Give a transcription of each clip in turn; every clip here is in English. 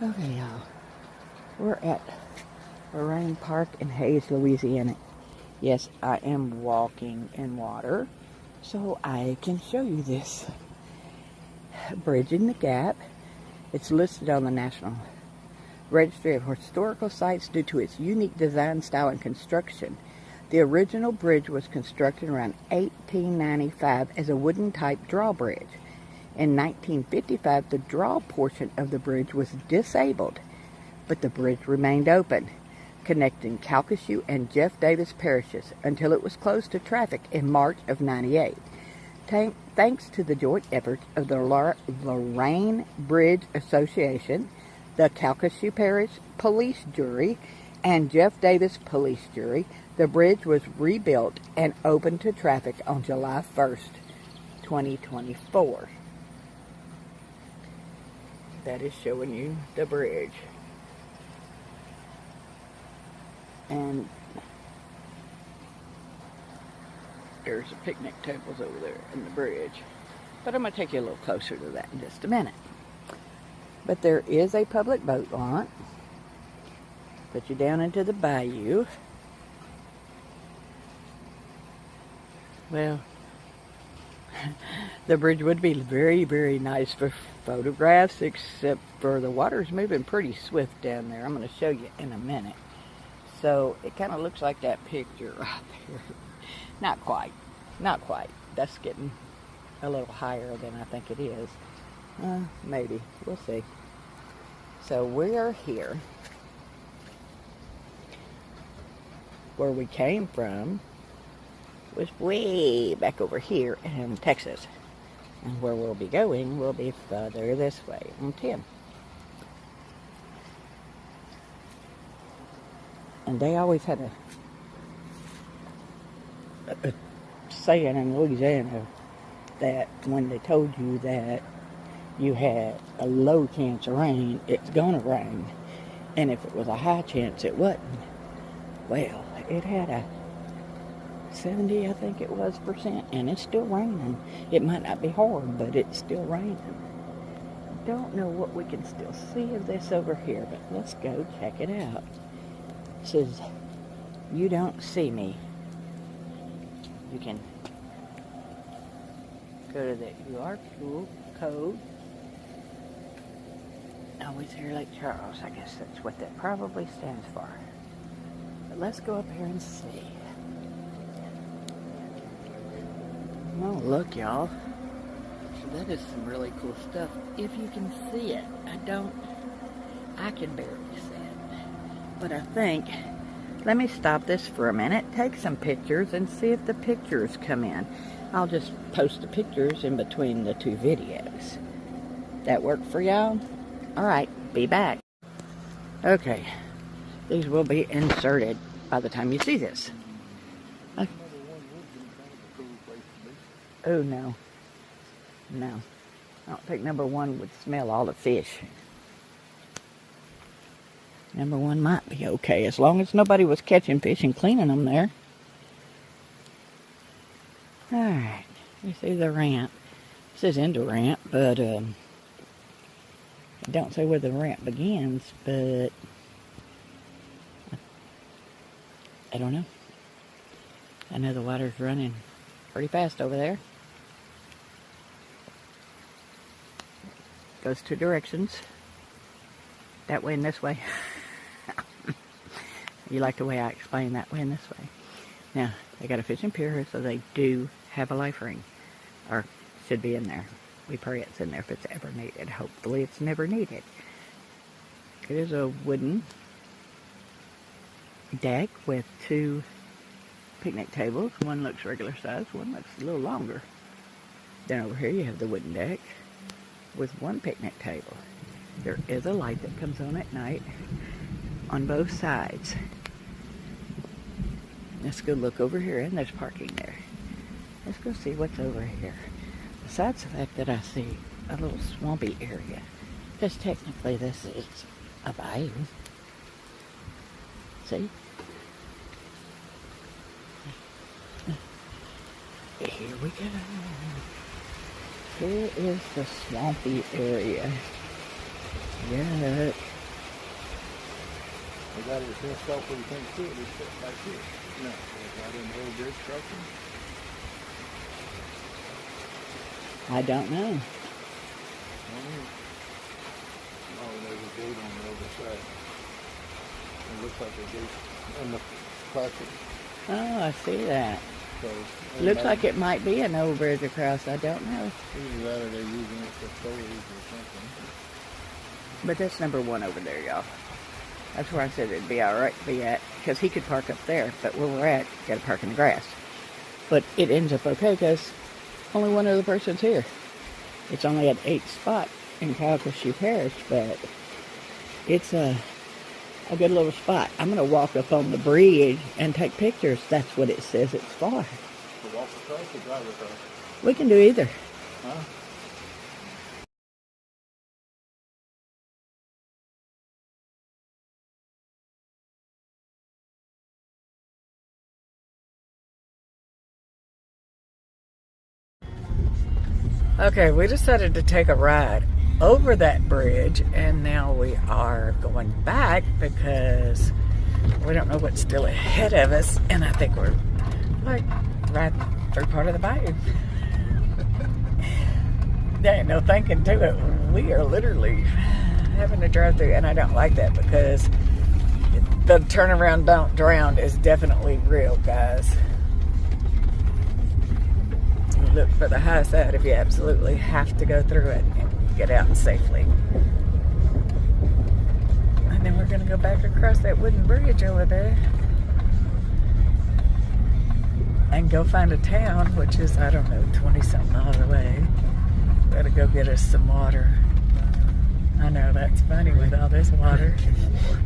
Okay, y'all. We're at Lorraine Park in Hayes, Louisiana. Yes, I am walking in water, so I can show you this. Bridging the Gap. It's listed on the National Registry of Historical Sites due to its unique design, style, and construction. The original bridge was constructed around 1895 as a wooden type drawbridge. In 1955, the draw portion of the bridge was disabled, but the bridge remained open, connecting Calcasieu and Jeff Davis parishes until it was closed to traffic in March of '98. Thanks to the joint efforts of the Lorraine Bridge Association, the Calcasieu Parish Police Jury, and Jeff Davis Police Jury, the bridge was rebuilt and opened to traffic on July 1st, 2024. That is showing you the bridge. And there's the picnic tables over there in the bridge. But I'm going to take you a little closer to that in just a minute. But there is a public boat launch. Put you down into the bayou. Well, the bridge would be very, very nice for photographs, except for the water's moving pretty swift down there. I'm going to show you in a minute. So it kind of looks like that picture right there. Not quite. Not quite. That's getting a little higher than I think it is. Maybe. We'll see. So we are here. Where we came from was way back over here in Texas. And where we'll be going will be further this way on 10. And they always had a saying in Louisiana that when they told you that you had a low chance of rain, it's gonna rain. And if it was a high chance, it wasn't. Well, it had a 70, I think it was, %, and it's still raining. It might not be hard, but it's still raining. Don't know what we can still see of this over here, but let's go check it out. It says, "You don't see me." You can go to the QR code. Always here, Lake Charles. I guess that's what that probably stands for. But let's go up here and see. Oh, look, y'all. So that is some really cool stuff. If you can see it. I can barely see it. But I think, let me stop this for a minute, take some pictures, and see if the pictures come in. I'll just post the pictures in between the two videos. That work for y'all? Alright, be back. Okay, these will be inserted by the time you see this. Oh, no. No. I don't think number one would smell all the fish. Number one might be okay, as long as nobody was catching fish and cleaning them there. Alright, you see the ramp. It says indoor ramp, but it don't say where the ramp begins, but I don't know. I know the water's running pretty fast over there. Goes two directions. That way and this way. You like the way I explain that way and this way. Now, they got a fishing pier here, so they do have a life ring. Or should be in there. We pray it's in there if it's ever needed. Hopefully it's never needed. It is a wooden deck with two picnic tables. One looks regular size, one looks a little longer. Then over here you have the wooden deck with one picnic table. There is a light that comes on at night on both sides. Let's go look over here, and there's parking there. Let's go see what's over here. Besides the fact that I see a little swampy area, because technically this is a bayou. See? Here we go. Here is the swampy area. yet. They got it fenced off where you can't see it. They sit like this. No, right in the old bridge crossing. I don't know. Oh, there's a gate on the other side. It looks like a gate in the plastic. Oh, I see that. So Looks like it might be an old bridge across. I don't know. either that or they're using it for storage or something. But that's number one over there, y'all. That's where I said it'd be all right to be at, because he could park up there, but where we're at, got to park in the grass. But it ends up okay because only one other person's here. It's only at 8 spot in Carthage Parish, but it's a good little spot. I'm going to walk up on the bridge and take pictures. That's what it says it's for. To walk across or drive across? We can do either. Huh? Okay, we decided to take a ride over that bridge, and now we are going back because we don't know what's still ahead of us, and I think we're like riding through part of the bayou. There ain't no thinking to it. We are literally having to drive through, and I don't like that because the turnaround don't drown is definitely real, guys. Look for the high side if you absolutely have to go through it and get out safely. And then we're going to go back across that wooden bridge over there and go find a town, which is, I don't know, 20-something miles away. Gotta go get us some water. I know, that's funny with all this water.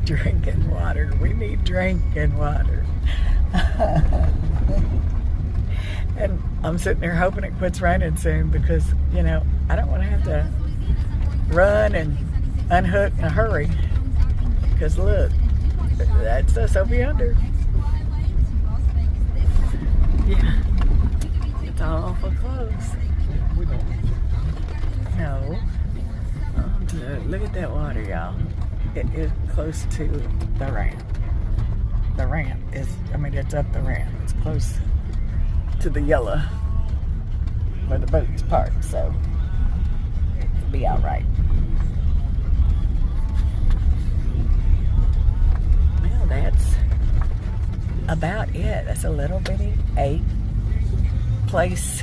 Drinking water. We need drinking water. And I'm sitting there hoping it quits raining soon because, you know, I don't want to have to run and unhook in a hurry. Because look, that's us over yonder. Yeah, it's all awful close. No. Look at that water, y'all. It is close to the ramp. The ramp is, it's up the ramp. It's close to the yellow where the boat's parked, so it'll be all right. Well, that's about it. That's a little bitty 8-place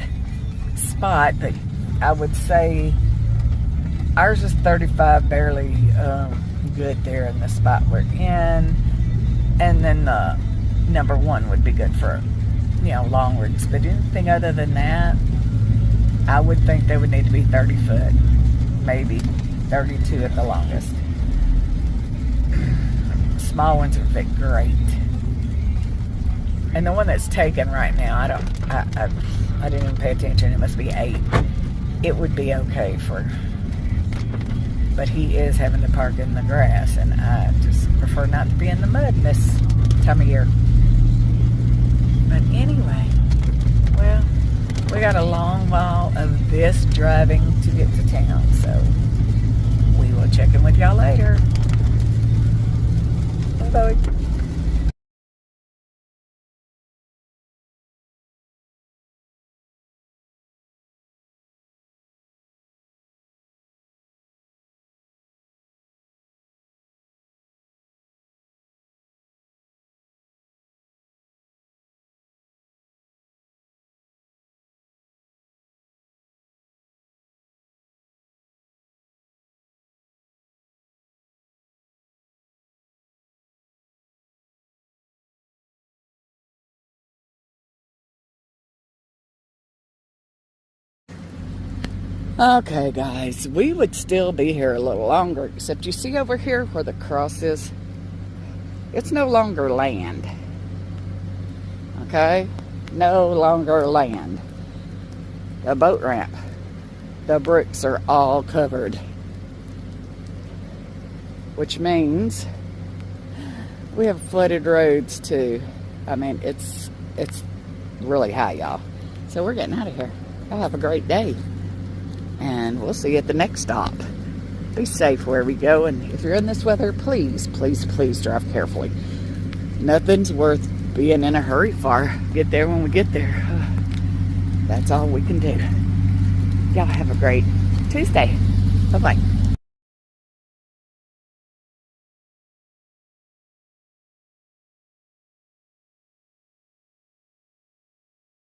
spot, but I would say ours is 35, barely good there in the spot we're in, and then number 1 would be good for, you know, long routes. But anything other than that, I would think they would need to be 30 foot, maybe 32 at the longest. Small ones would fit great. And the one that's taken right now, I didn't even pay attention. It must be 8. It would be okay for, but he is having to park in the grass, and I just prefer not to be in the mud this time of year. But anyway, well, we got a long while of this driving to get to town, so we will check in with y'all later. Bye-bye. Okay, guys, we would still be here a little longer, except you see over here where the cross is? It's no longer land. Okay? No longer land. The boat ramp. The bricks are all covered. Which means we have flooded roads too. It's really high, y'all. So we're getting out of here. Y'all have a great day. And we'll see you at the next stop. be safe where we go. And if you're in this weather, please, please, please drive carefully. Nothing's worth being in a hurry for. Get there when we get there. That's all we can do. Y'all have a great Tuesday. Bye-bye.